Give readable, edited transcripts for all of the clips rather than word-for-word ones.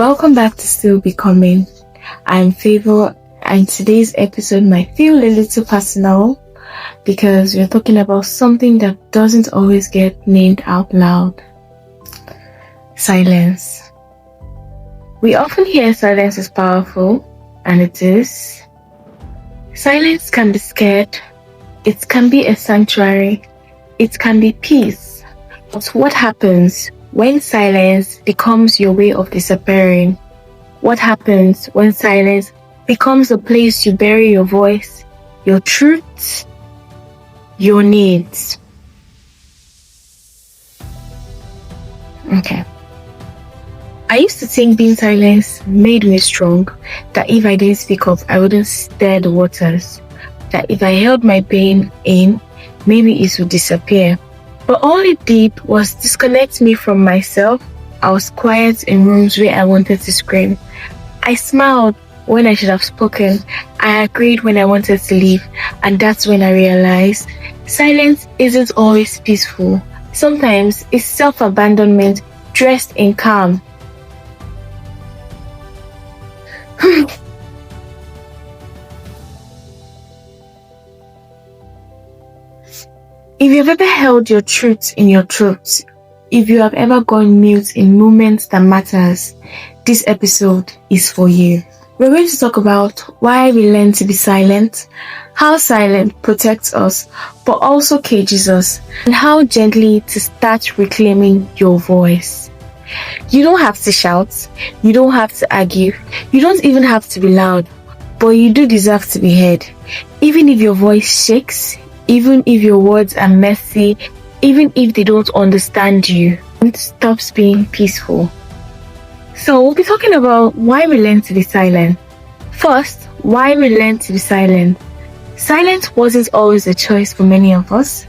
Welcome back to Still Becoming. I'm Favor, and today's episode might feel a little personal because we're talking about something that doesn't always get named out loud. Silence. We often hear silence is powerful, and it is. Silence can be scared, it can be a sanctuary, it can be peace. But what happens when silence becomes your way of disappearing? What happens when silence becomes a place you bury your voice, your truths, your needs? Okay. I used to think being silent made me strong, that if I didn't speak up, I wouldn't stir the waters, that if I held my pain in, maybe it would disappear. But all it did was disconnect me from myself. I was quiet in rooms where I wanted to scream. I smiled when I should have spoken. I agreed when I wanted to leave. And that's when I realized silence isn't always peaceful. Sometimes it's self-abandonment dressed in calm. If you've ever held your truth in your throat, if you have ever gone mute in moments that matters, this episode is for you. We're going to talk about why we learn to be silent, how silence protects us but also cages us, and how gently to start reclaiming your voice. You don't have to shout, you don't have to argue, you don't even have to be loud, but you do deserve to be heard. Even if your voice shakes, even if your words are messy, even if they don't understand you, it stops being peaceful. So we'll be talking about why we learn to be silent. First, why we learn to be silent. Silence wasn't always a choice for many of us.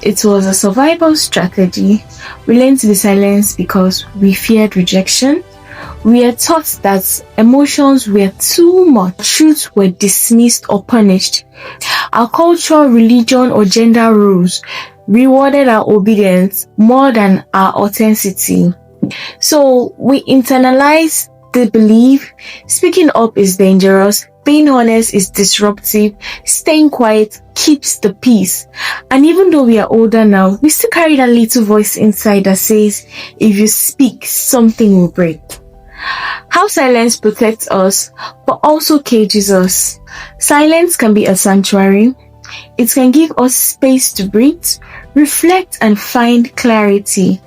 It was a survival strategy. We learned to be silent because we feared rejection. We are taught that emotions were too much, truths were dismissed or punished. Our culture, religion, or gender roles rewarded our obedience more than our authenticity. So we internalize the belief speaking up is dangerous, being honest is disruptive, staying quiet keeps the peace. And even though we are older now, we still carry that little voice inside that says, if you speak, something will break. How silence protects us, but also cages us. Silence can be a sanctuary. It can give us space to breathe, reflect, and find clarity.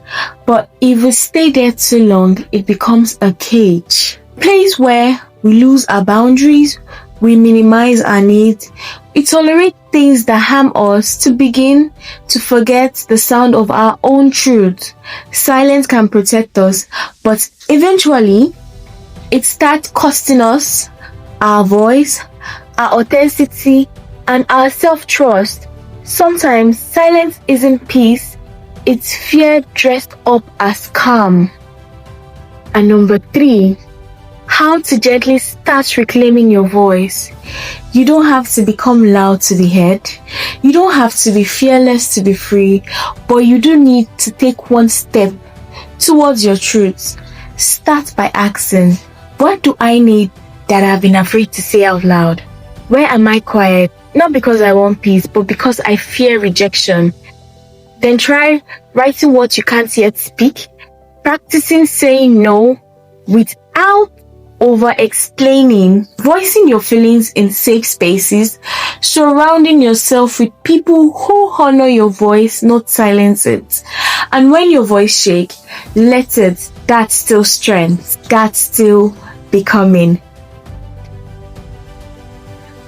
But if we stay there too long, it becomes a cage. A place where we lose our boundaries, we minimize our needs, we tolerate things that harm us to begin to forget the sound of our own truth. Silence can protect us, but eventually it starts costing us our voice, our authenticity, and our self-trust. Sometimes silence isn't peace, it's fear dressed up as calm. And number 3, how to gently start reclaiming your voice. You don't have to become loud to be heard. You don't have to be fearless to be free, but you do need to take one step towards your truth. Start by asking, what do I need that I've been afraid to say out loud? Where am I quiet? Not because I want peace, but because I fear rejection. Then try writing what you can't yet speak, practicing saying no without over-explaining, voicing your feelings in safe spaces, surrounding yourself with people who honor your voice, not silence it. And when your voice shakes, let it. That's still strength. That's still becoming.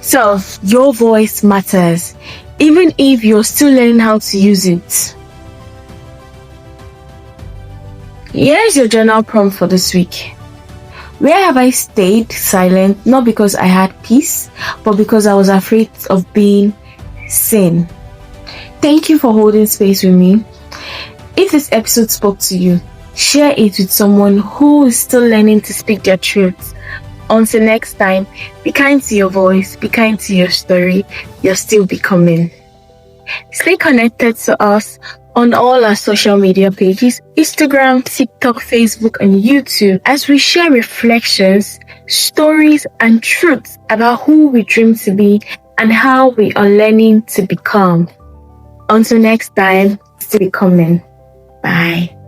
So, your voice matters, even if you're still learning how to use it. Here's your journal prompt for this week. Where have I stayed silent, not because I had peace, but because I was afraid of being seen? Thank you for holding space with me. If this episode spoke to you, share it with someone who is still learning to speak their truth. Until next time, be kind to your voice, be kind to your story. You're still becoming. Stay connected to us on all our social media pages, Instagram, TikTok, Facebook, and YouTube, as we share reflections, stories, and truths about who we dream to be and how we are learning to become. Until next time, stay becoming. Bye.